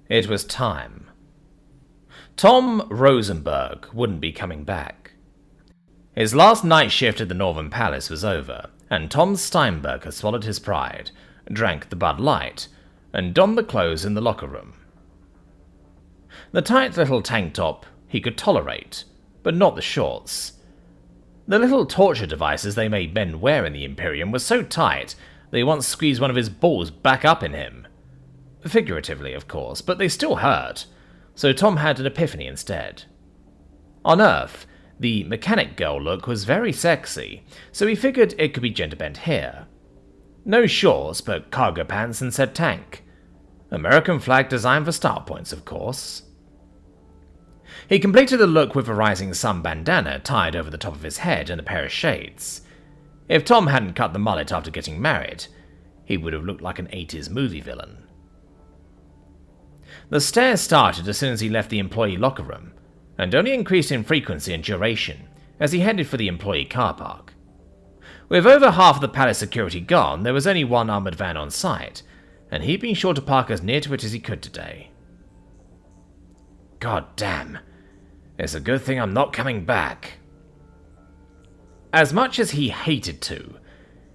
It was time. Tom Rosenberg wouldn't be coming back. His last night shift at the Northern Palace was over, and Tom Steinberg had swallowed his pride, drank the Bud Light, and donned the clothes in the locker room. The tight little tank top he could tolerate, but not the shorts. The little torture devices they made men wear in the Imperium were so tight they once squeezed one of his balls back up in him. Figuratively, of course, but they still hurt, so Tom had an epiphany instead. On Earth, the mechanic girl look was very sexy, so he figured it could be gender bent here. No shorts, but cargo pants and said tank. American flag design for start points, of course. He completed the look with a rising sun bandana tied over the top of his head and a pair of shades. If Tom hadn't cut the mullet after getting married, he would have looked like an 80s movie villain. The stare started as soon as he left the employee locker room, and only increased in frequency and duration as he headed for the employee car park. With over half of the palace security gone, there was only one armoured van on site, and he'd been sure to park as near to it as he could today. God damn. It's a good thing I'm not coming back. As much as he hated to,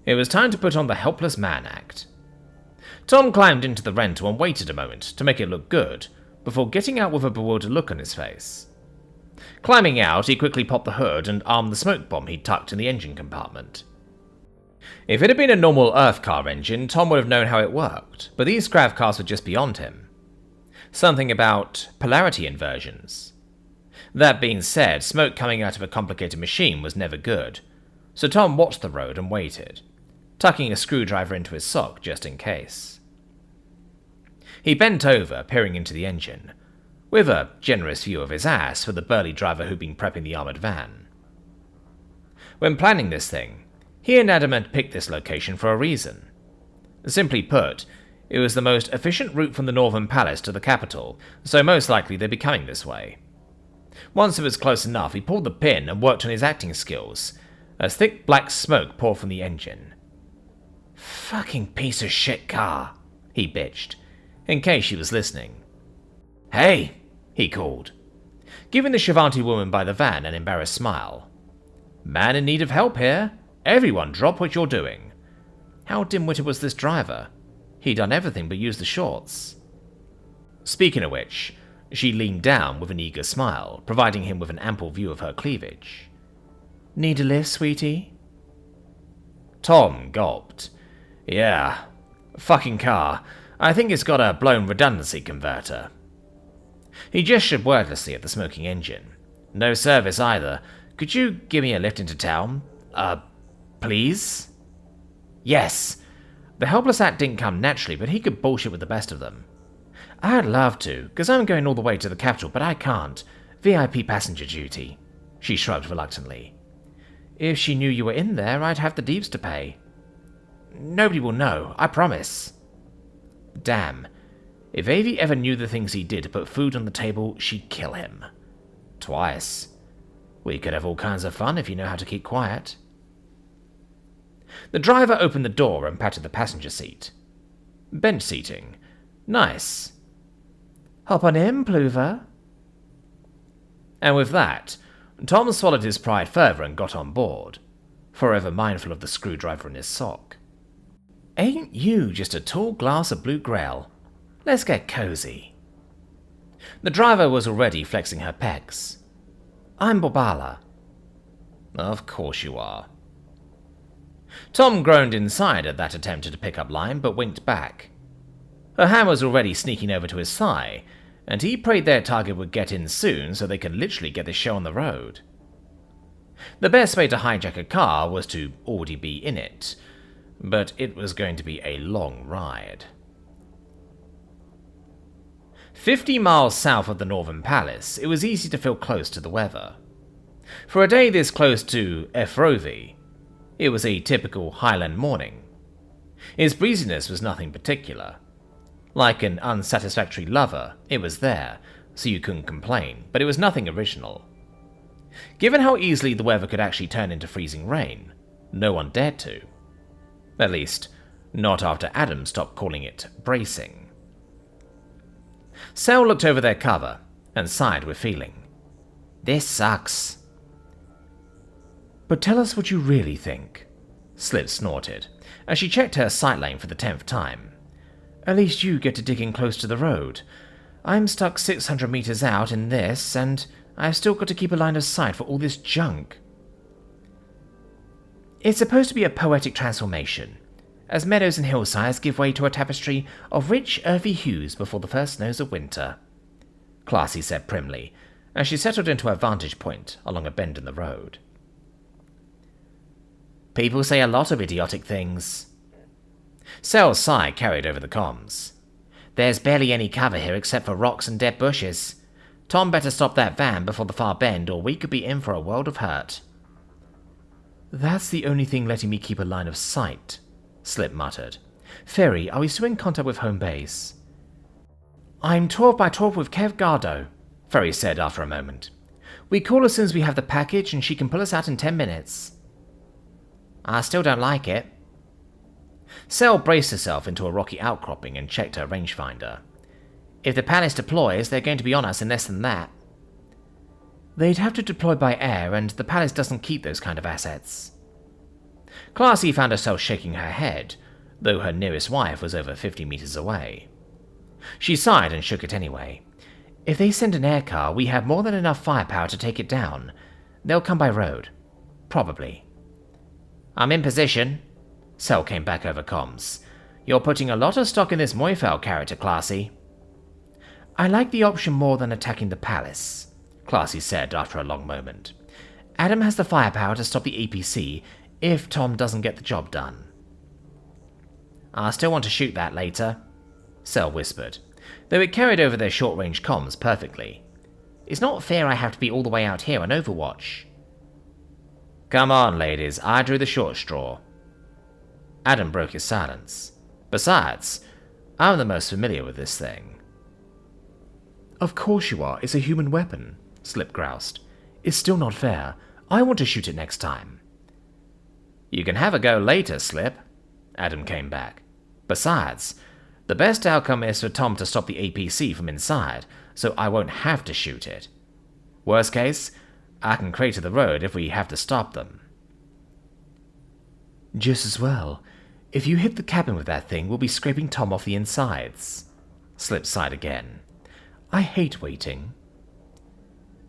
it was time to put on the helpless man act. Tom climbed into the rental and waited a moment to make it look good, before getting out with a bewildered look on his face. Climbing out, he quickly popped the hood and armed the smoke bomb he'd tucked in the engine compartment. If it had been a normal Earth car engine, Tom would have known how it worked, but these grav cars were just beyond him. Something about polarity inversions. That being said, smoke coming out of a complicated machine was never good, so Tom watched the road and waited, tucking a screwdriver into his sock just in case. He bent over, peering into the engine, with a generous view of his ass for the burly driver who'd been prepping the armoured van. When planning this thing, he and Adam had picked this location for a reason. Simply put, it was the most efficient route from the Northern Palace to the capital, so most likely they'd be coming this way. Once it was close enough, he pulled the pin and worked on his acting skills, as thick black smoke poured from the engine. "Fucking piece of shit car," he bitched, in case she was listening. "Hey," he called, giving the Shivanti woman by the van an embarrassed smile. "Man in need of help here. Everyone drop what you're doing." How dim-witted was this driver? He'd done everything but use the shorts. Speaking of which, she leaned down with an eager smile, providing him with an ample view of her cleavage. "Need a lift, sweetie?" Tom gulped. "Yeah. Fucking car. I think it's got a blown redundancy converter." He gestured wordlessly at the smoking engine. "No service either. Could you give me a lift into town? Please?" Yes. The helpless act didn't come naturally, but he could bullshit with the best of them. "I'd love to, because I'm going all the way to the capital, but I can't. VIP passenger duty." She shrugged reluctantly. "If she knew you were in there, I'd have the deeps to pay." "Nobody will know, I promise." Damn. If Avi ever knew the things he did to put food on the table, she'd kill him. Twice. We could have all kinds of fun if you know how to keep quiet. The driver opened the door and patted the passenger seat. Bench seating. Nice. "Hop on in, Pluver." And with that, Tom swallowed his pride further and got on board, forever mindful of the screwdriver in his sock. "Ain't you just a tall glass of blue grail? Let's get cozy." The driver was already flexing her pecs. "I'm Bobala." "Of course you are." Tom groaned inside at that attempt at a pick-up line, but winked back. Her hand was already sneaking over to his thigh, and he prayed their target would get in soon so they could literally get this show on the road. The best way to hijack a car was to already be in it, but it was going to be a long ride. 50 miles south of the Northern Palace, it was easy to feel close to the weather. For a day this close to Efrovi, it was a typical Highland morning. Its breeziness was nothing particular. Like an unsatisfactory lover, it was there, so you couldn't complain, but it was nothing original. Given how easily the weather could actually turn into freezing rain, no one dared to. At least, not after Adam stopped calling it bracing. Sel looked over their cover and sighed with feeling. This sucks. But tell us what you really think, Slip snorted, as she checked her sight lane for the 10th time. At least you get to dig in close to the road. I'm stuck 600 meters out in this, and I've still got to keep a line of sight for all this junk. It's supposed to be a poetic transformation, as meadows and hillsides give way to a tapestry of rich, earthy hues before the first snows of winter, Classy said primly, as she settled into her vantage point along a bend in the road. People say a lot of idiotic things. Sel's sigh carried over the comms. There's barely any cover here except for rocks and dead bushes. Tom better stop that van before the far bend, or we could be in for a world of hurt. That's the only thing letting me keep a line of sight, Slip muttered. Ferry, are we still in contact with home base? I'm 12 by 12 with Kev Gardo, Ferry said after a moment. We call as soon as we have the package and she can pull us out in 10 minutes. I still don't like it. Sel braced herself into a rocky outcropping and checked her rangefinder. If the palace deploys, they're going to be on us in less than that. They'd have to deploy by air, and the palace doesn't keep those kind of assets. Classy found herself shaking her head, though her nearest wife was over 50 meters away. She sighed and shook it anyway. If they send an air car, we have more than enough firepower to take it down. They'll come by road. Probably. I'm in position. Sel came back over comms. You're putting a lot of stock in this Moifel character, Classy. I like the option more than attacking the palace, Classy said after a long moment. Adam has the firepower to stop the APC if Tom doesn't get the job done. I still want to shoot that later, Sel whispered, though it carried over their short-range comms perfectly. It's not fair I have to be all the way out here on Overwatch. Come on, ladies, I drew the short straw. Adam broke his silence. Besides, I'm the most familiar with this thing. Of course you are, it's a human weapon, Slip groused. It's still not fair. I want to shoot it next time. You can have a go later, Slip, Adam came back. Besides, the best outcome is for Tom to stop the APC from inside, so I won't have to shoot it. Worst case, I can crater the road if we have to stop them. Just as well. If you hit the cabin with that thing, we'll be scraping Tom off the insides. Slip sighed again. I hate waiting.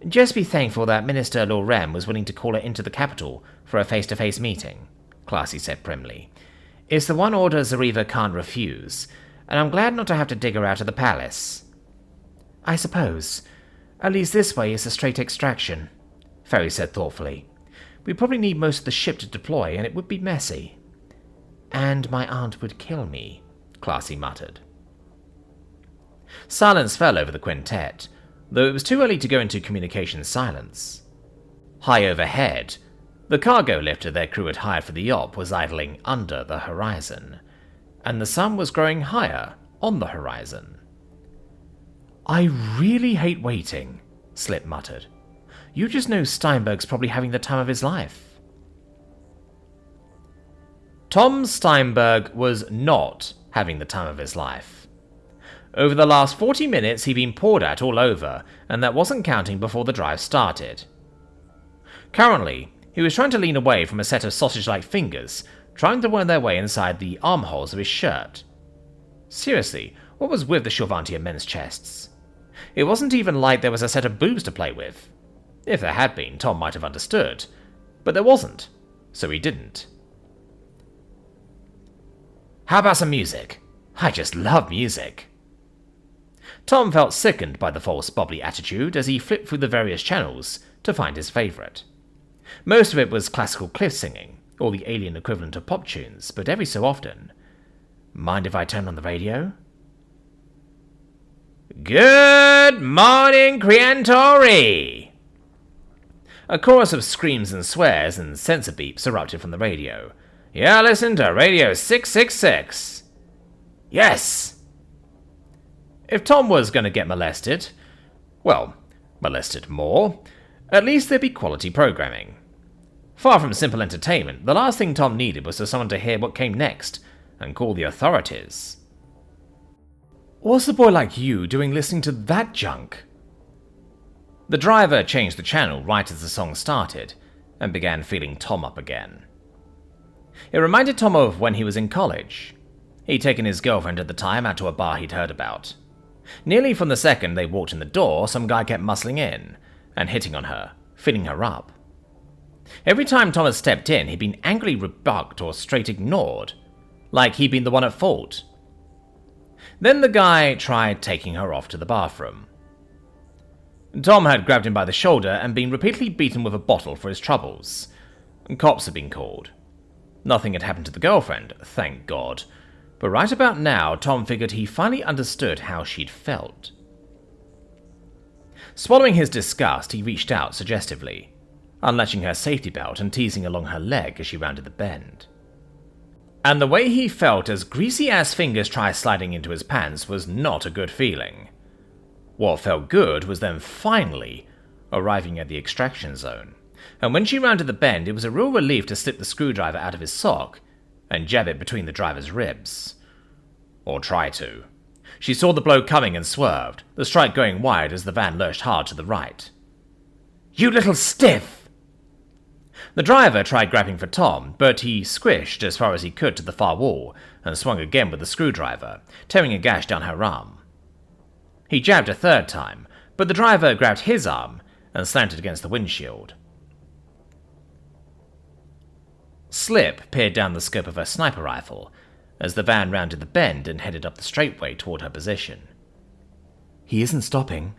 Just be thankful that Minister Lorem was willing to call her into the capital for a face-to-face meeting, Classy said primly. It's the one order Zariva can't refuse, and I'm glad not to have to dig her out of the palace. I suppose. At least this way is a straight extraction, Ferry said thoughtfully. We probably need most of the ship to deploy, and it would be messy. And my aunt would kill me, Classy muttered. Silence fell over the quintet, though it was too early to go into communication silence. High overhead, the cargo lifter their crew had hired for the op was idling under the horizon, and the sun was growing higher on the horizon. I really hate waiting, Slip muttered. You just know Steinberg's probably having the time of his life. Tom Steinberg was not having the time of his life. Over the last 40 minutes he'd been poured at all over, and that wasn't counting before the drive started. Currently, he was trying to lean away from a set of sausage-like fingers, trying to worm their way inside the armholes of his shirt. Seriously, what was with the Chauvantier men's chests? It wasn't even like there was a set of boobs to play with. If there had been, Tom might have understood. But there wasn't, so he didn't. How about some music? I just love music. Tom felt sickened by the false bubbly attitude as he flipped through the various channels to find his favourite. Most of it was classical cliff singing, or the alien equivalent of pop tunes, but every so often... Mind if I turn on the radio? Good morning, Creantori! A chorus of screams and swears and sensor beeps erupted from the radio. You're listening to Radio 666. Yes! If Tom was going to get molested, well, molested more, at least there'd be quality programming. Far from simple entertainment, the last thing Tom needed was for someone to hear what came next and call the authorities. What's a boy like you doing listening to that junk? The driver changed the channel right as the song started and began feeling Tom up again. It reminded Tom of when he was in college. He'd taken his girlfriend at the time out to a bar he'd heard about. Nearly from the second they walked in the door, some guy kept muscling in and hitting on her, filling her up. Every time Tom had stepped in, he'd been angrily rebuked or straight ignored, like he'd been the one at fault. Then the guy tried taking her off to the bathroom. Tom had grabbed him by the shoulder and been repeatedly beaten with a bottle for his troubles. Cops had been called. Nothing had happened to the girlfriend, thank God. But right about now, Tom figured he finally understood how she'd felt. Swallowing his disgust, he reached out suggestively, unlatching her safety belt and teasing along her leg as she rounded the bend. And the way he felt as greasy-ass fingers tried sliding into his pants was not a good feeling. What felt good was them finally arriving at the extraction zone, and when she rounded the bend, it was a real relief to slip the screwdriver out of his sock and jab it between the driver's ribs. Or try to. She saw the blow coming and swerved, the strike going wide as the van lurched hard to the right. "You little stiff!" The driver tried grabbing for Tom, but he squished as far as he could to the far wall and swung again with the screwdriver, tearing a gash down her arm. He jabbed a third time, but the driver grabbed his arm and slammed it against the windshield. Slip peered down the scope of her sniper rifle as the van rounded the bend and headed up the straightway toward her position. "He isn't stopping."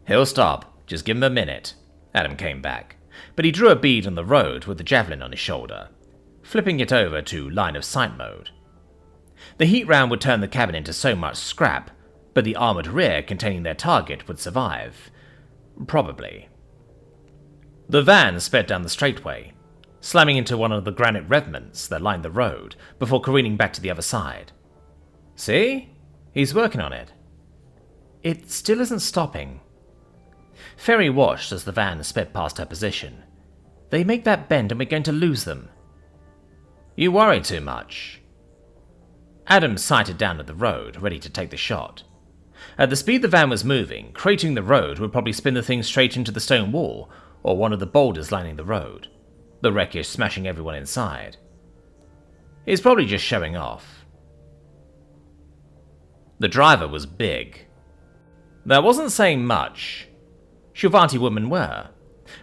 "He'll stop. Just give him a minute." Adam came back, but he drew a bead on the road with the javelin on his shoulder, flipping it over to line of sight mode. The heat round would turn the cabin into so much scrap, but the armored rear containing their target would survive. Probably. The van sped down the straightway, slamming into one of the granite revetments that lined the road before careening back to the other side. "See? He's working on it." "It still isn't stopping." Ferry watched as the van sped past her position. "They make that bend and we're going to lose them." "You worry too much." Adam sighted down at the road, ready to take the shot. At the speed the van was moving, cratering the road would probably spin the thing straight into the stone wall or one of the boulders lining the road, the wreckage smashing everyone inside. He's probably just showing off. The driver was big. That wasn't saying much. Shuvati women were,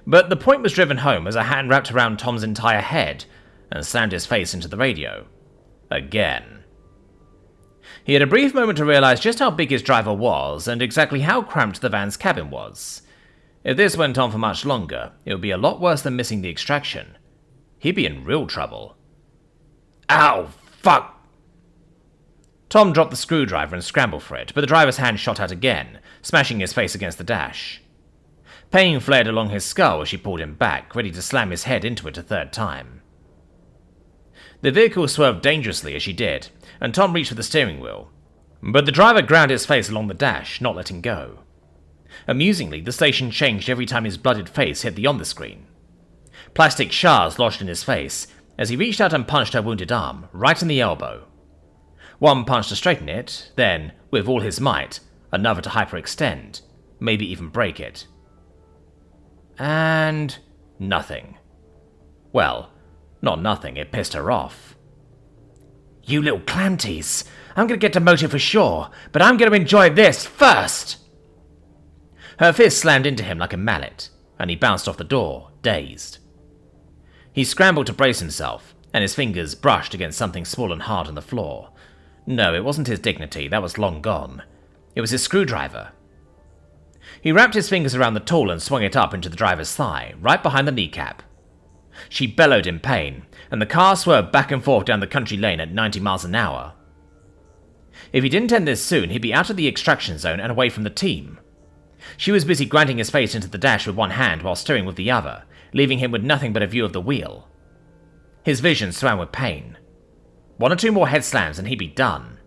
but the point was driven home as a hand wrapped around Tom's entire head and slammed his face into the radio. Again. He had a brief moment to realize just how big his driver was and exactly how cramped the van's cabin was. If this went on for much longer, it would be a lot worse than missing the extraction. He'd be in real trouble. "Ow, fuck!" Tom dropped the screwdriver and scrambled for it, but the driver's hand shot out again, smashing his face against the dash. Pain flared along his skull as she pulled him back, ready to slam his head into it a third time. The vehicle swerved dangerously as she did, and Tom reached for the steering wheel. But the driver ground his face along the dash, not letting go. Amusingly, the station changed every time his blooded face hit the on-the-screen. Plastic shards lodged in his face as he reached out and punched her wounded arm, right in the elbow. One punch to straighten it, then, with all his might, another to hyperextend, maybe even break it. And nothing. Well, not nothing, it pissed her off. "You little clanties, I'm gonna get demoted for sure, but I'm gonna enjoy this first!" Her fist slammed into him like a mallet, and he bounced off the door, dazed. He scrambled to brace himself, and his fingers brushed against something small and hard on the floor. No, it wasn't his dignity, that was long gone. It was his screwdriver. He wrapped his fingers around the tool and swung it up into the driver's thigh, right behind the kneecap. She bellowed in pain, and the car swerved back and forth down the country lane at 90 miles an hour. If he didn't end this soon, he'd be out of the extraction zone and away from the team. She was busy grinding his face into the dash with one hand while steering with the other, leaving him with nothing but a view of the wheel. His vision swam with pain. One or two more head slams and he'd be done.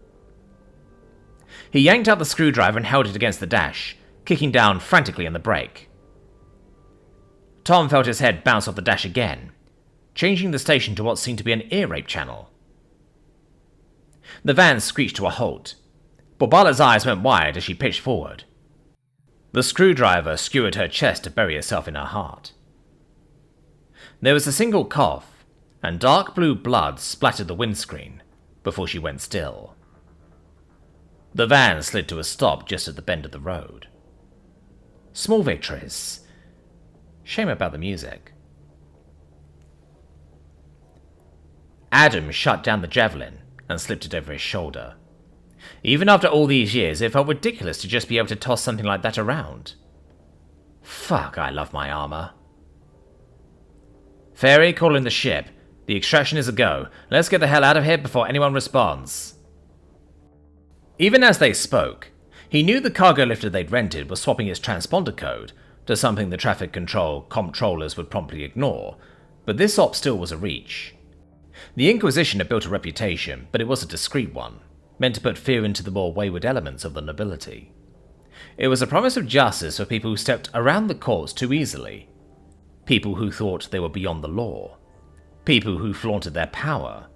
He yanked out the screwdriver and held it against the dash, kicking down frantically on the brake. Tom felt his head bounce off the dash again, changing the station to what seemed to be an ear rape channel. The van screeched to a halt. Borbala's eyes went wide as she pitched forward. The screwdriver skewered her chest to bury herself in her heart. There was a single cough, and dark blue blood splattered the windscreen before she went still. The van slid to a stop just at the bend of the road. Small victories. Shame about the music. Adam shut down the javelin and slipped it over his shoulder. Even after all these years, it felt ridiculous to just be able to toss something like that around. Fuck, I love my armor. Fairy, call in the ship. The extraction is a go. Let's get the hell out of here before anyone responds. Even as they spoke, he knew the cargo lifter they'd rented was swapping its transponder code to something the traffic control comptrollers would promptly ignore, but this op still was a reach. The Inquisition had built a reputation, but it was a discreet one, meant to put fear into the more wayward elements of the nobility. It was a promise of justice for people who stepped around the courts too easily, people who thought they were beyond the law, people who flaunted their power,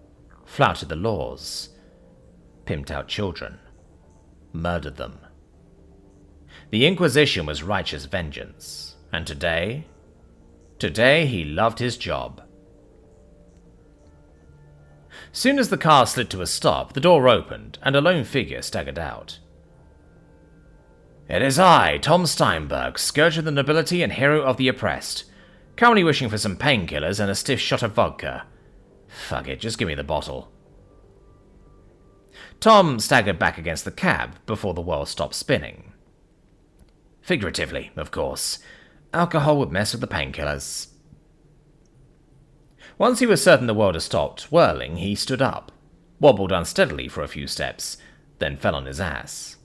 flouted the laws, pimped out children, murdered them. The Inquisition was righteous vengeance, and today he loved his job. Soon as the car slid to a stop, the door opened, and a lone figure staggered out. It is I, Tom Steinberg, scourge of the nobility and hero of the oppressed. Currently wishing for some painkillers and a stiff shot of vodka. Fuck it, just give me the bottle. Tom staggered back against the cab before the world stopped spinning. Figuratively, of course. Alcohol would mess with the painkillers. Once he was certain the world had stopped whirling, he stood up, wobbled unsteadily for a few steps, then fell on his ass.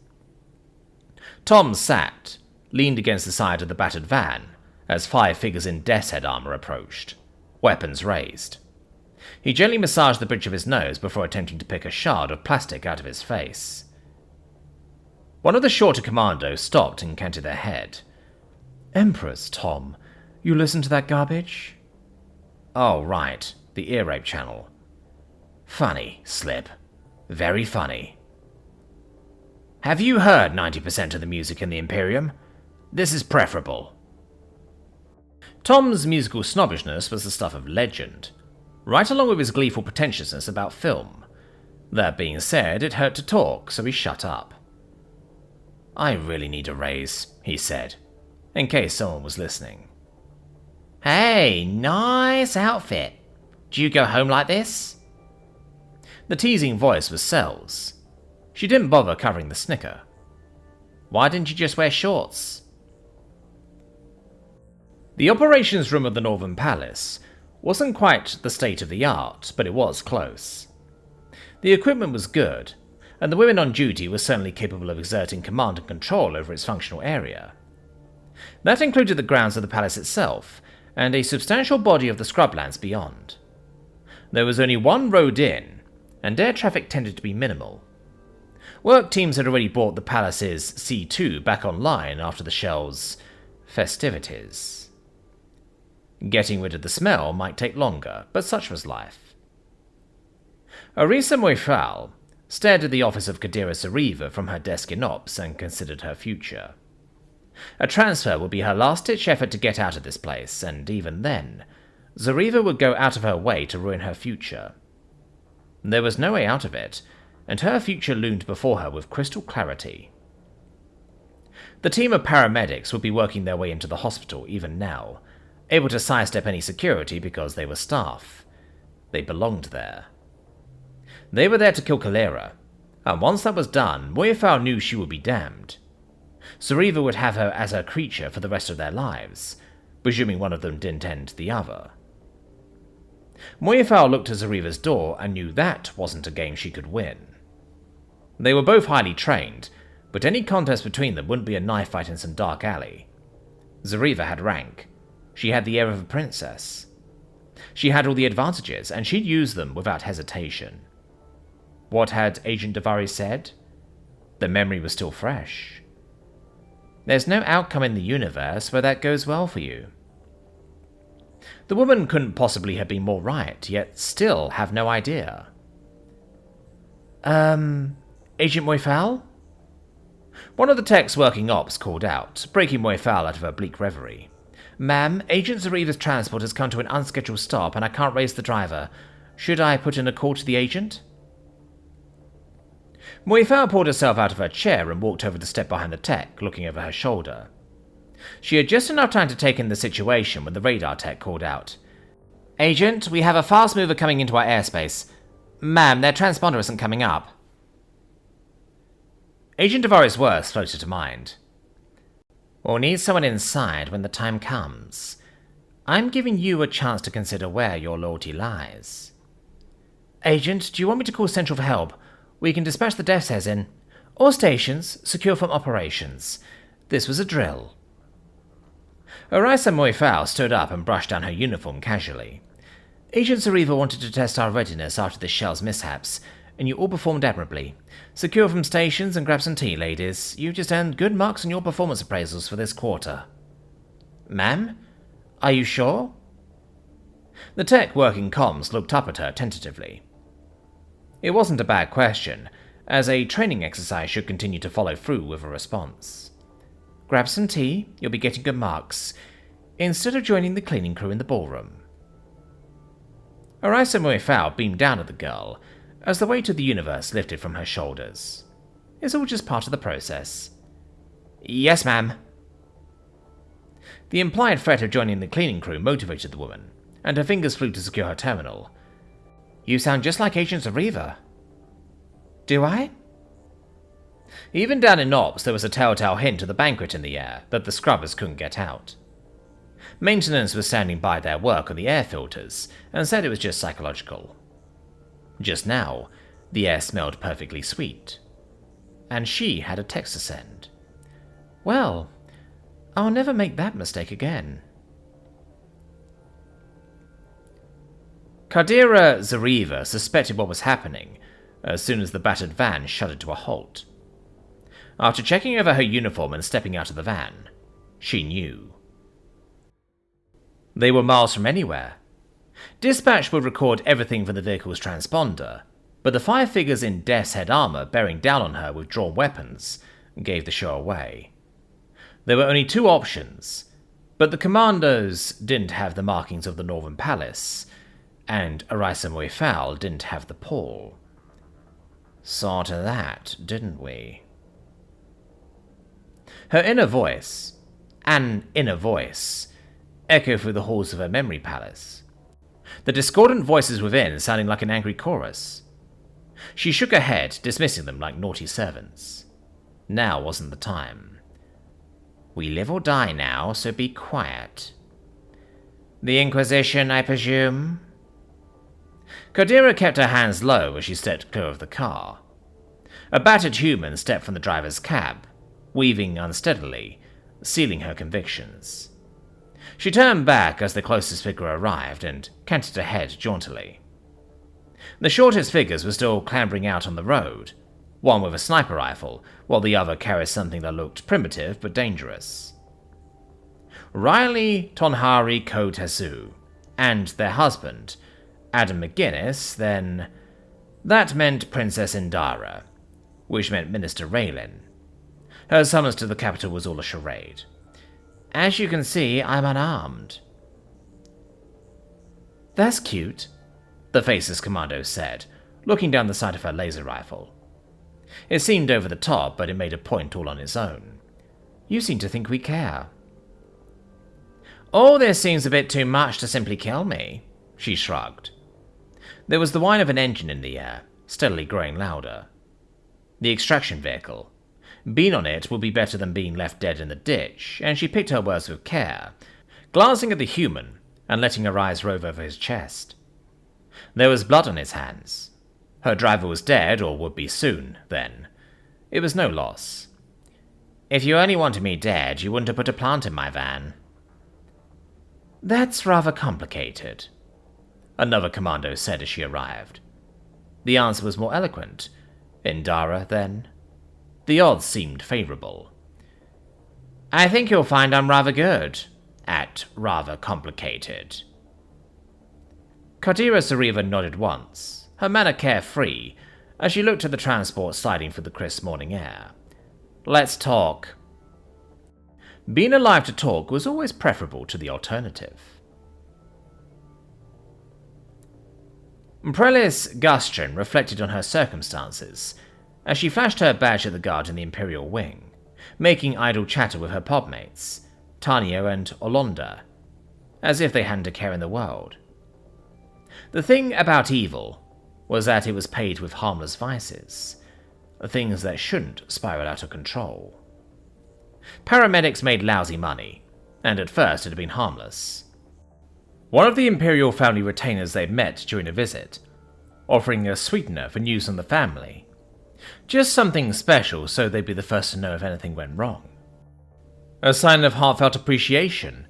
Tom sat, leaned against the side of the battered van, as 5 figures in death's head armor approached, weapons raised. He gently massaged the bridge of his nose before attempting to pick a shard of plastic out of his face. One of the shorter commandos stopped and canted their head. Empress, Tom, you listen to that garbage? Oh, right, the ear rape channel. Funny, Slip. Very funny. Have you heard 90% of the music in the Imperium? This is preferable. Tom's musical snobbishness was the stuff of legend, right along with his gleeful pretentiousness about film. That being said, it hurt to talk, so he shut up. I really need a raise, he said, in case someone was listening. Hey, nice outfit. Do you go home like this? The teasing voice was Sel's. She didn't bother covering the snicker. Why didn't you just wear shorts? The operations room of the Northern Palace wasn't quite the state of the art, but it was close. The equipment was good, and the women on duty were certainly capable of exerting command and control over its functional area. That included the grounds of the palace itself, and a substantial body of the scrublands beyond. There was only one road in, and air traffic tended to be minimal. Work teams had already brought the palace's C2 back online after the shell's festivities. Getting rid of the smell might take longer, but such was life. Arisa Moifal stared at the office of Kadira Sariva from her desk in ops and considered her future. A transfer would be her last-ditch effort to get out of this place, and even then, Zariva would go out of her way to ruin her future. There was no way out of it, and her future loomed before her with crystal clarity. The team of paramedics would be working their way into the hospital even now, able to sidestep any security because they were staff. They belonged there. They were there to kill Kalera, and once that was done, Moifal knew she would be damned. Zariva would have her as her creature for the rest of their lives, presuming one of them didn't end the other. Moifal looked at Zariva's door and knew that wasn't a game she could win. They were both highly trained, but any contest between them wouldn't be a knife fight in some dark alley. Zariva had rank. She had the air of a princess. She had all the advantages, and she'd use them without hesitation. What had Agent Davari said? The memory was still fresh. There's no outcome in the universe where that goes well for you. The woman couldn't possibly have been more right, yet still have no idea. Agent Moifal? One of the techs working ops called out, breaking Moyfal out of her bleak reverie. "Ma'am, Agent Zareva's transport has come to an unscheduled stop and I can't raise the driver. Should I put in a call to the agent?" Moyfal pulled herself out of her chair and walked over to step behind the tech, looking over her shoulder. She had just enough time to take in the situation when the radar tech called out. "Agent, we have a fast mover coming into our airspace. Ma'am, their transponder isn't coming up." Agent Devara's words floated to mind. "We'll need someone inside when the time comes. I'm giving you a chance to consider where your loyalty lies." "Agent, do you want me to call Central for help? We can dispatch the death's heads in. All stations, secure from operations. This was a drill." Orisa Moyfal stood up and brushed down her uniform casually. "Agent Zareva wanted to test our readiness after the shell's mishaps, and you all performed admirably. Secure from stations and grab some tea, ladies. You just earned good marks on your performance appraisals for this quarter." "Ma'am? Are you sure?" The tech working comms looked up at her tentatively. It wasn't a bad question, as a training exercise should continue to follow through with a response. "Grab some tea, you'll be getting good marks, instead of joining the cleaning crew in the ballroom." Orisa Moyfal beamed down at the girl, as the weight of the universe lifted from her shoulders. It's all just part of the process. "Yes, ma'am." The implied threat of joining the cleaning crew motivated the woman, and her fingers flew to secure her terminal. "You sound just like Agent Zareva." "Do I?" Even down in ops, there was a telltale hint of the banquet in the air that the scrubbers couldn't get out. Maintenance was standing by their work on the air filters and said it was just psychological. Just now, the air smelled perfectly sweet. And she had a text to send. Well, I'll never make that mistake again. Yn'dara Zareva suspected what was happening as soon as the battered van shuddered to a halt. After checking over her uniform and stepping out of the van, she knew. They were miles from anywhere. Dispatch would record everything from the vehicle's transponder, but the 5 figures in Death's Head armor bearing down on her with drawn weapons gave the show away. There were only 2 options, but the commandos didn't have the markings of the Northern Palace, and Orisa Moyfal didn't have the pall. Sort of that, didn't we? Her inner voice, an inner voice, echoed through the halls of her memory palace, the discordant voices within sounding like an angry chorus. She shook her head, dismissing them like naughty servants. Now wasn't the time. "We live or die now, so be quiet." "The Inquisition, I presume?" Yn'dara kept her hands low as she stepped clear of the car. A battered human stepped from the driver's cab, weaving unsteadily, sealing her convictions. She turned back as the closest figure arrived and cantered ahead jauntily. The shortest figures were still clambering out on the road, one with a sniper rifle, while the other carried something that looked primitive but dangerous. Riley Tonhari Kotesu, and their husband, Adam McGuinness, then that meant Princess Yn'dara, which meant Minister Raylan. Her summons to the capital was all a charade. "As you can see, I'm unarmed." "That's cute," the faceless commando said, looking down the sight of her laser rifle. It seemed over the top, but it made a point all on its own. "You seem to think we care." "All this seems a bit too much to simply kill me," she shrugged. There was the whine of an engine in the air, steadily growing louder. The extraction vehicle. Being on it would be better than being left dead in the ditch, and she picked her words with care, glancing at the human and letting her eyes rove over his chest. There was blood on his hands. Her driver was dead, or would be soon, then. It was no loss. "If you only wanted me dead, you wouldn't have put a plant in my van." "That's rather complicated," another commando said as she arrived. The answer was more eloquent. Yn'dara, then? The odds seemed favorable. "I think you'll find I'm rather good at rather complicated." Yn'dara Zareva nodded once, her manner carefree, as she looked at the transport sliding through the crisp morning air. Let's talk. Being alive to talk was always preferable to the alternative. Prelis Gustrin reflected on her circumstances as she flashed her badge at the guard in the Imperial Wing, making idle chatter with her podmates, Tanya and Yn'dara, as if they hadn't a care in the world. The thing about evil was that it was paid with harmless vices, things that shouldn't spiral out of control. Paramedics made lousy money, and at first it had been harmless. One of the Imperial family retainers they'd met during a visit, offering a sweetener for news on the family. Just something special so they'd be the first to know if anything went wrong. A sign of heartfelt appreciation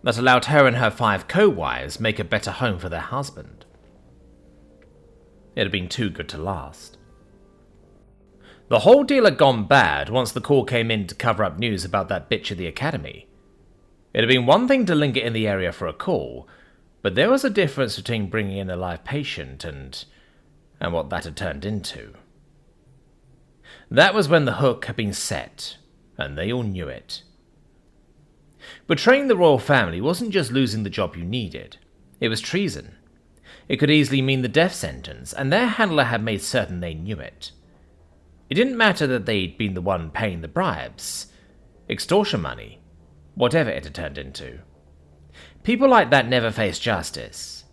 that allowed her and her 5 co-wives make a better home for their husband. It had been too good to last. The whole deal had gone bad once the call came in to cover up news about that bitch at the academy. It had been one thing to linger in the area for a call, but there was a difference between bringing in a live patient and what that had turned into. That was when the hook had been set, and they all knew it. Betraying the royal family wasn't just losing the job you needed, it was treason. It could easily mean the death sentence, and their handler had made certain they knew it. It didn't matter that they'd been the one paying the bribes, extortion money, whatever it had turned into. People like that never face justice.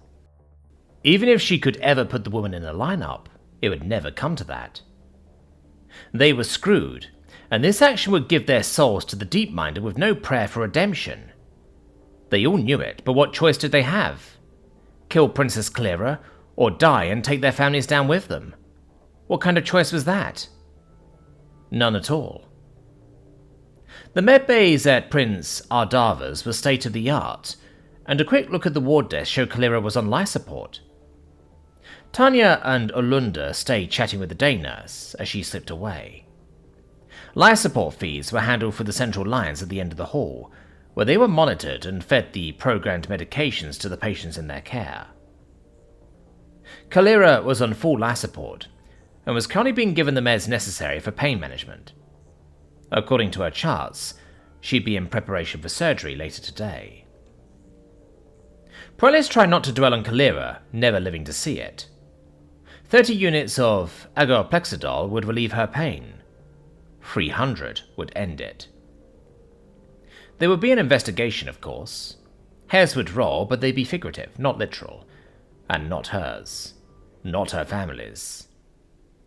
Even if she could ever put the woman in a lineup, it would never come to that. They were screwed, and this action would give their souls to the Deepminder with no prayer for redemption. They all knew it, but what choice did they have? Kill Princess Kalira, or die and take their families down with them? What kind of choice was that? None at all. The medbays at Prince Ardava's were state-of-the-art, and a quick look at the ward desk showed Kalira was on life support. Tanya and Yn'dara stayed chatting with the day nurse as she slipped away. Life support feeds were handled through the central lines at the end of the hall, where they were monitored and fed the programmed medications to the patients in their care. Kalira was on full life support, and was currently being given the meds necessary for pain management. According to her charts, she'd be in preparation for surgery later today. Prelis tried not to dwell on Kalira, never living to see it. 30 units of agoplexidol would relieve her pain. 300 would end it. There would be an investigation, of course. Hairs would roll, but they'd be figurative, not literal. And not hers. Not her family's.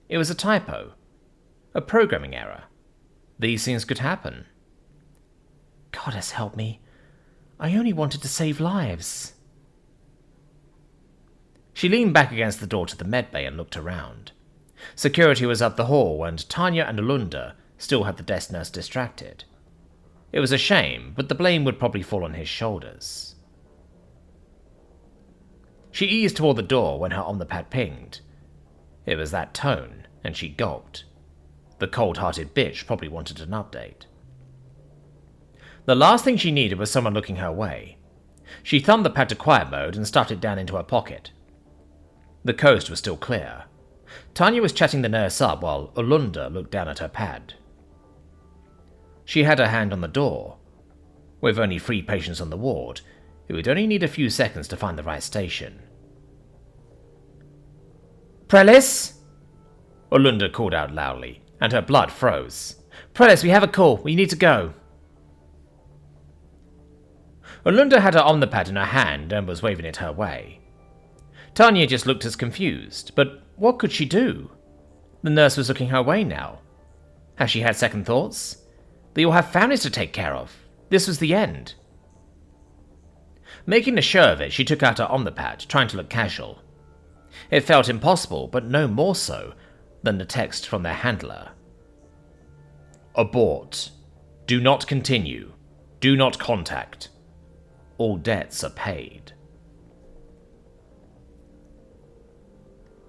It was a typo. A programming error. These things could happen. Goddess help me. I only wanted to save lives. She leaned back against the door to the medbay and looked around. Security was up the hall, and Tanya and Yn'dara still had the desk nurse distracted. It was a shame, but the blame would probably fall on his shoulders. She eased toward the door when her omnipad pinged. It was that tone, and she gulped. The cold-hearted bitch probably wanted an update. The last thing she needed was someone looking her way. She thumbed the pad to quiet mode and stuffed it down into her pocket. The coast was still clear. Tanya was chatting the nurse up while Yn'dara looked down at her pad. She had her hand on the door. With only 3 patients on the ward, it would only need a few seconds to find the right station. Prelis? Yn'dara called out loudly, and her blood froze. Prelis, we have a call. We need to go. Yn'dara had her omnipad in her hand and was waving it her way. Tanya just looked as confused, but what could she do? The nurse was looking her way now. Has she had second thoughts? They all have families to take care of. This was the end. Making a show of it, she took out her omnipad, trying to look casual. It felt impossible, but no more so than the text from their handler. Abort. Do not continue. Do not contact. All debts are paid.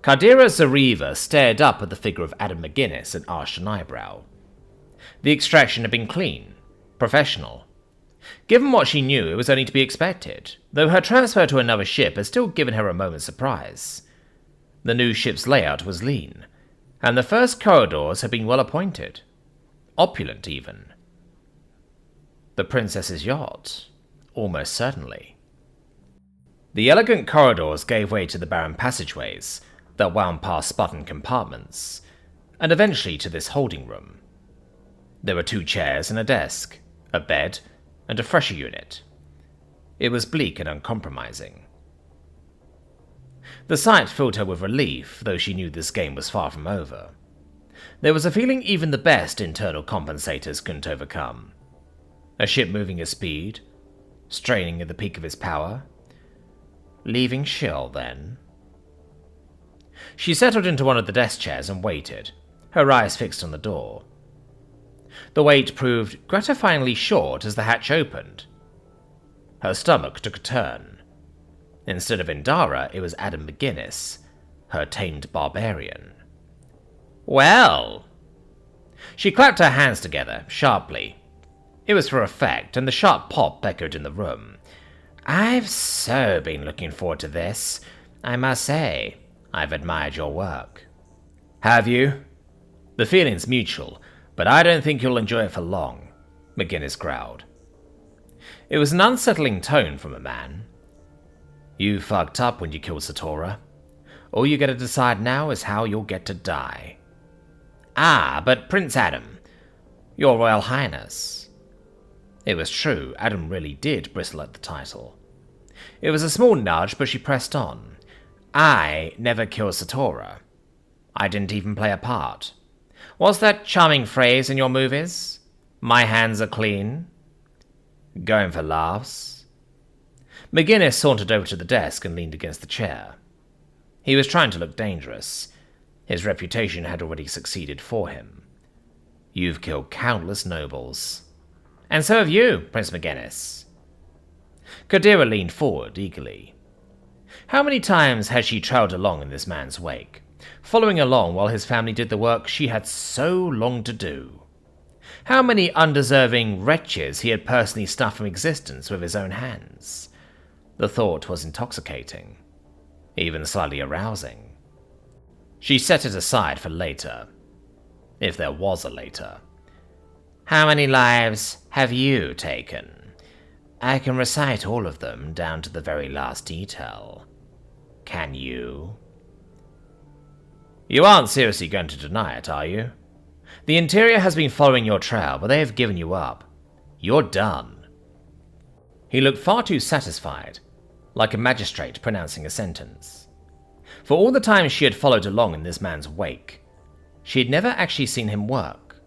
Cardera Zariva stared up at the figure of Adam McGuinness and arched an eyebrow. The extraction had been clean, professional. Given what she knew, it was only to be expected, though her transfer to another ship had still given her a moment's surprise. The new ship's layout was lean, and the first corridors had been well appointed. Opulent, even. The princess's yacht? Almost certainly. The elegant corridors gave way to the barren passageways that wound past Spartan compartments, and eventually to this holding room. There were 2 chairs and a desk, a bed, and a fresher unit. It was bleak and uncompromising. The sight filled her with relief, though she knew this game was far from over. There was a feeling even the best internal compensators couldn't overcome. A ship moving at speed, straining at the peak of its power. Leaving Shill, then. She settled into one of the desk chairs and waited, her eyes fixed on the door. The wait proved gratifyingly short as the hatch opened. Her stomach took a turn. Instead of Yn'dara, it was Adam McGinnis, her tamed barbarian. Well! She clapped her hands together, sharply. It was for effect, and the sharp pop echoed in the room. I've so been looking forward to this. I must say, I've admired your work. Have you? The feeling's mutual, but I don't think you'll enjoy it for long, McGinnis growled. It was an unsettling tone from a man. You fucked up when you killed Satora. All you get to decide now is how you'll get to die. Ah, but Prince Adam, Your Royal Highness. It was true, Adam really did bristle at the title. It was a small nudge, but she pressed on. I never killed Satora. I didn't even play a part. What's that charming phrase in your movies? My hands are clean. Going for laughs? McGinnis sauntered over to the desk and leaned against the chair. He was trying to look dangerous. His reputation had already succeeded for him. You've killed countless nobles. And so have you, Prince McGinnis. Kadira leaned forward eagerly. How many times had she trailed along in this man's wake, following along while his family did the work she had so long to do? How many undeserving wretches he had personally stuffed from existence with his own hands? The thought was intoxicating, even slightly arousing. She set it aside for later, if there was a later. How many lives have you taken? I can recite all of them down to the very last detail. Can you? You aren't seriously going to deny it, are you? The Interior has been following your trail, but they have given you up. You're done. He looked far too satisfied, like a magistrate pronouncing a sentence. For all the time she had followed along in this man's wake, she had never actually seen him work.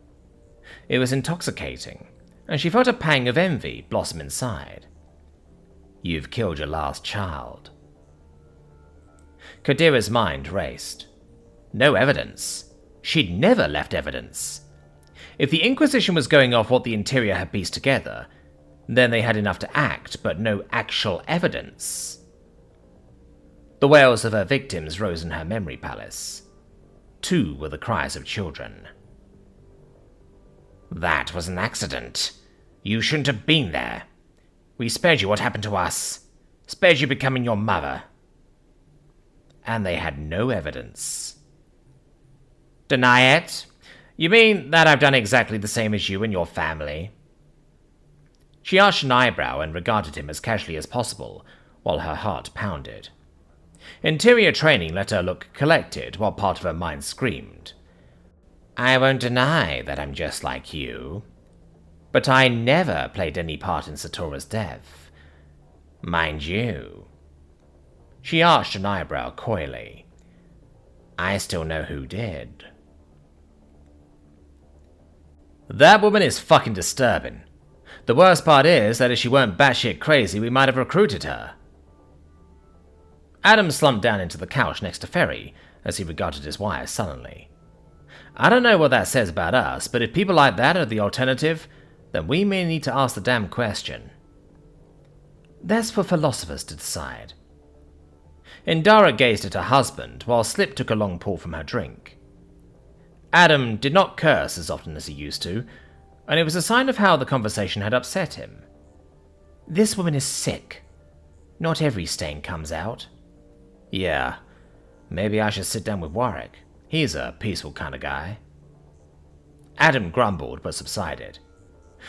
It was intoxicating, and she felt a pang of envy blossom inside. You've killed your last child. Kadira's mind raced. No evidence. She'd never left evidence. If the Inquisition was going off what the Interior had pieced together, then they had enough to act, but no actual evidence. The wails of her victims rose in her memory palace. 2 were the cries of children. That was an accident. You shouldn't have been there. We spared you what happened to us. Spared you becoming your mother. And they had no evidence. Deny it? You mean that I've done exactly the same as you and your family? She arched an eyebrow and regarded him as casually as possible, while her heart pounded. Interior training let her look collected, while part of her mind screamed. I won't deny that I'm just like you, but I never played any part in Satora's death. Mind you. She arched an eyebrow coyly. I still know who did. That woman is fucking disturbing. The worst part is that if she weren't batshit crazy, we might have recruited her. Adam slumped down into the couch next to Ferry as he regarded his wires sullenly. I don't know what that says about us, but if people like that are the alternative, then we may need to ask the damn question. That's for philosophers to decide. Yn'dara gazed at her husband while Slip took a long pull from her drink. Adam did not curse as often as he used to, and it was a sign of how the conversation had upset him. This woman is sick. Not every stain comes out. Yeah, maybe I should sit down with Warwick. He's a peaceful kind of guy. Adam grumbled but subsided.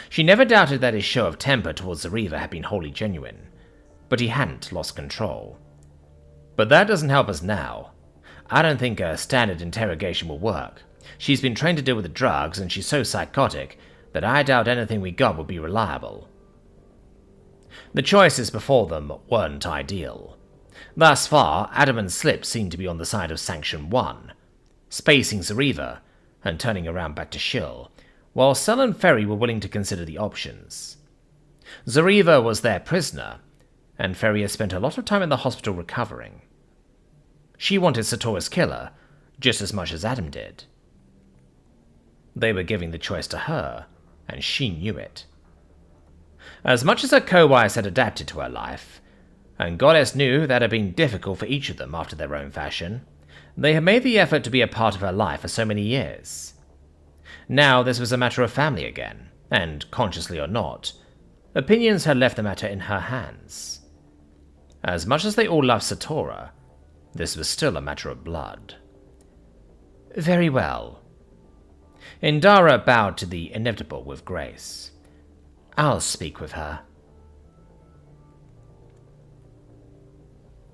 She never doubted that his show of temper towards Zariva had been wholly genuine, but he hadn't lost control. But that doesn't help us now. I don't think a standard interrogation will work. She's been trained to deal with the drugs, and she's so psychotic that I doubt anything we got would be reliable. The choices before them weren't ideal. Thus far, Adam and Slip seemed to be on the side of Sanction 1, spacing Zariva and turning around back to Shill, while Cell and Ferry were willing to consider the options. Zariva was their prisoner, and Ferry had spent a lot of time in the hospital recovering. She wanted Satora's killer just as much as Adam did. They were giving the choice to her, and she knew it. As much as her co-wives had adapted to her life, and Goddess knew that had been difficult for each of them after their own fashion, they had made the effort to be a part of her life for so many years. Now this was a matter of family again, and, consciously or not, opinions had left the matter in her hands. As much as they all loved Satora, this was still a matter of blood. Very well. Yn'dara bowed to the inevitable with grace. I'll speak with her.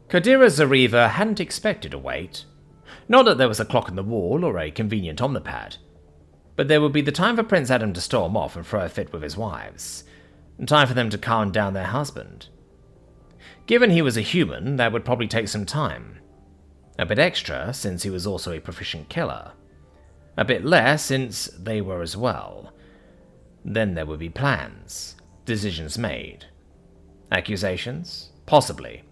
Kadira Zariva hadn't expected a wait. Not that there was a clock in the wall or a convenient omnipad, but there would be the time for Prince Adam to storm off and throw a fit with his wives, time for them to calm down their husband. Given he was a human, that would probably take some time. A bit extra, since he was also a proficient killer. A bit less, since they were as well. Then there would be plans, decisions made. Accusations? Possibly.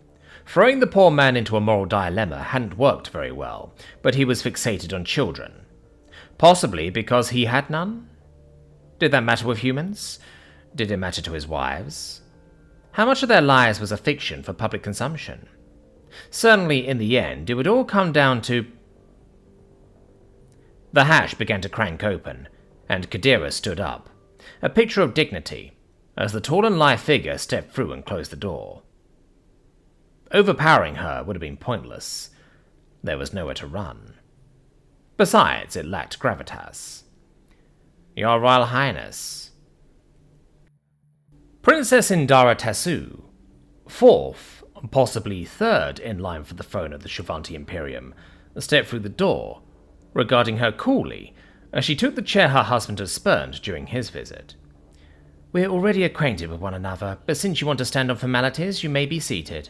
Throwing the poor man into a moral dilemma hadn't worked very well, but he was fixated on children. Possibly because he had none? Did that matter with humans? Did it matter to his wives? How much of their lives was a fiction for public consumption? Certainly, in the end, it would all come down to... The hatch began to crank open, and Kadira stood up, a picture of dignity, as the tall and lithe figure stepped through and closed the door. Overpowering her would have been pointless. There was nowhere to run. Besides, it lacked gravitas. Your Royal Highness. Princess Yn'dara Tassu, fourth, possibly third in line for the throne of the Shivanti Imperium, stepped through the door, regarding her coolly as she took the chair her husband had spurned during his visit. We're already acquainted with one another, but since you want to stand on formalities, you may be seated.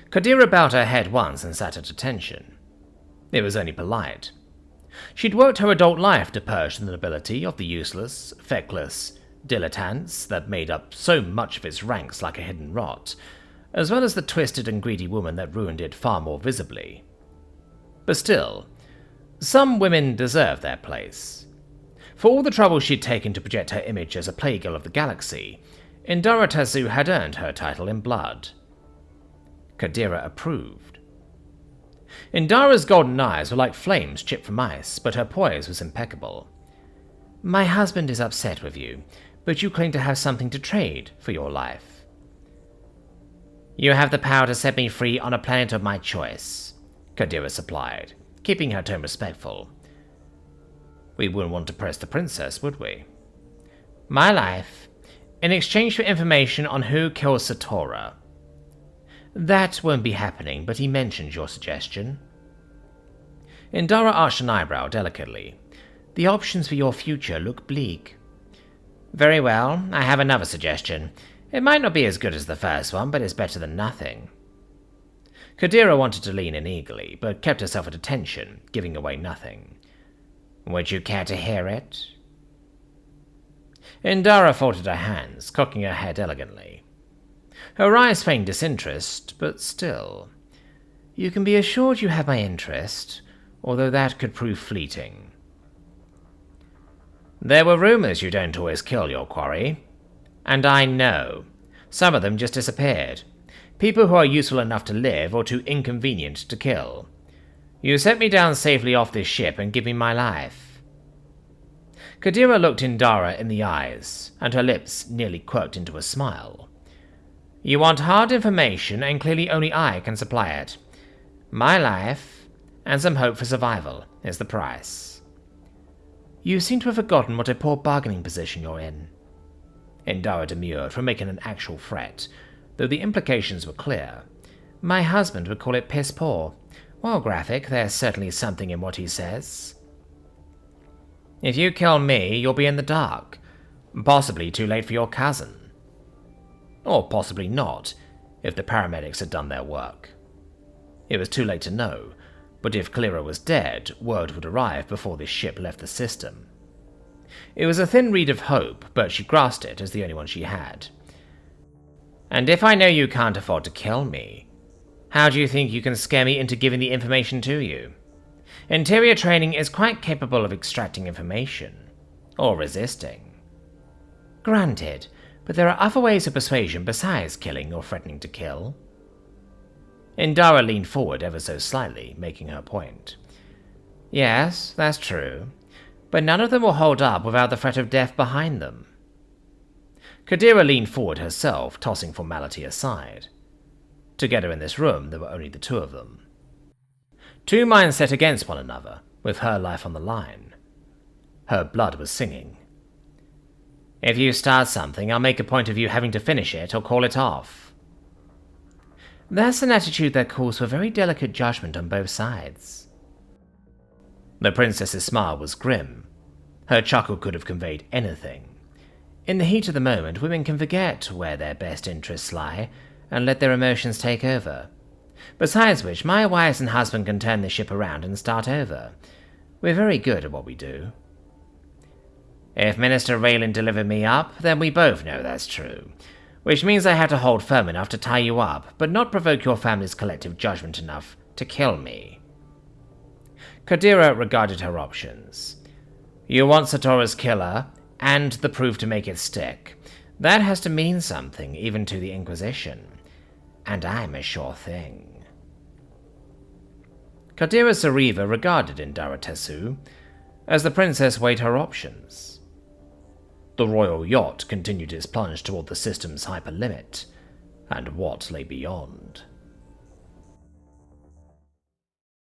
Kadira bowed her head once and sat at attention. It was only polite. She'd worked her adult life to purge the nobility of the useless, feckless dilettantes that made up so much of its ranks like a hidden rot, as well as the twisted and greedy woman that ruined it far more visibly. But still, some women deserve their place. For all the trouble she'd taken to project her image as a playgirl of the galaxy, Yn'dara Tassu had earned her title in blood. Kadira approved. Yn'dara's golden eyes were like flames chipped from ice, but her poise was impeccable. My husband is upset with you, but you claim to have something to trade for your life. You have the power to set me free on a planet of my choice, Kadira supplied, keeping her tone respectful. We wouldn't want to press the princess, would we? My life, in exchange for information on who killed Satora. That won't be happening, but he mentioned your suggestion. Yn'dara arched an eyebrow delicately. The options for your future look bleak. Very well, I have another suggestion. It might not be as good as the first one, but it's better than nothing. Kadira wanted to lean in eagerly, but kept herself at attention, giving away nothing. Would you care to hear it? Yn'dara folded her hands, cocking her head elegantly. Her eyes feigned disinterest, but still. You can be assured you have my interest, although that could prove fleeting. There were rumors you don't always kill your quarry. And I know. Some of them just disappeared. People who are useful enough to live or too inconvenient to kill. You set me down safely off this ship and give me my life. Kadira looked Yn'dara in the eyes, and her lips nearly quirked into a smile. You want hard information, and clearly only I can supply it. My life, and some hope for survival, is the price. You seem to have forgotten what a poor bargaining position you're in. Yn'dara demurred from making an actual threat, though the implications were clear. My husband would call it piss poor. While graphic, there's certainly something in what he says. If you kill me, you'll be in the dark. Possibly too late for your cousin. Or possibly not, if the paramedics had done their work. It was too late to know, but if Clara was dead, word would arrive before this ship left the system. It was a thin reed of hope, but she grasped it as the only one she had. And if I know you can't afford to kill me, how do you think you can scare me into giving the information to you? Interior training is quite capable of extracting information, or resisting. Granted, but there are other ways of persuasion besides killing or threatening to kill. Yn'dara leaned forward ever so slightly, making her point. Yes, that's true, but none of them will hold up without the threat of death behind them. Kadira leaned forward herself, tossing formality aside. Together in this room, there were only the two of them. Two minds set against one another, with her life on the line. Her blood was singing. If you start something, I'll make a point of you having to finish it or call it off. That's an attitude that calls for very delicate judgment on both sides. The princess's smile was grim. Her chuckle could have conveyed anything. In the heat of the moment, women can forget where their best interests lie and let their emotions take over. Besides which, my wives and husband can turn the ship around and start over. We're very good at what we do. If Minister Raylan delivered me up, then we both know that's true. Which means I have to hold firm enough to tie you up, but not provoke your family's collective judgment enough to kill me. Kadira regarded her options. You want Satora's killer, and the proof to make it stick. That has to mean something, even to the Inquisition. And I'm a sure thing. Kadira Sariva regarded Yn'dara Tessu as the princess weighed her options. The royal yacht continued its plunge toward the system's hyperlimit, and what lay beyond.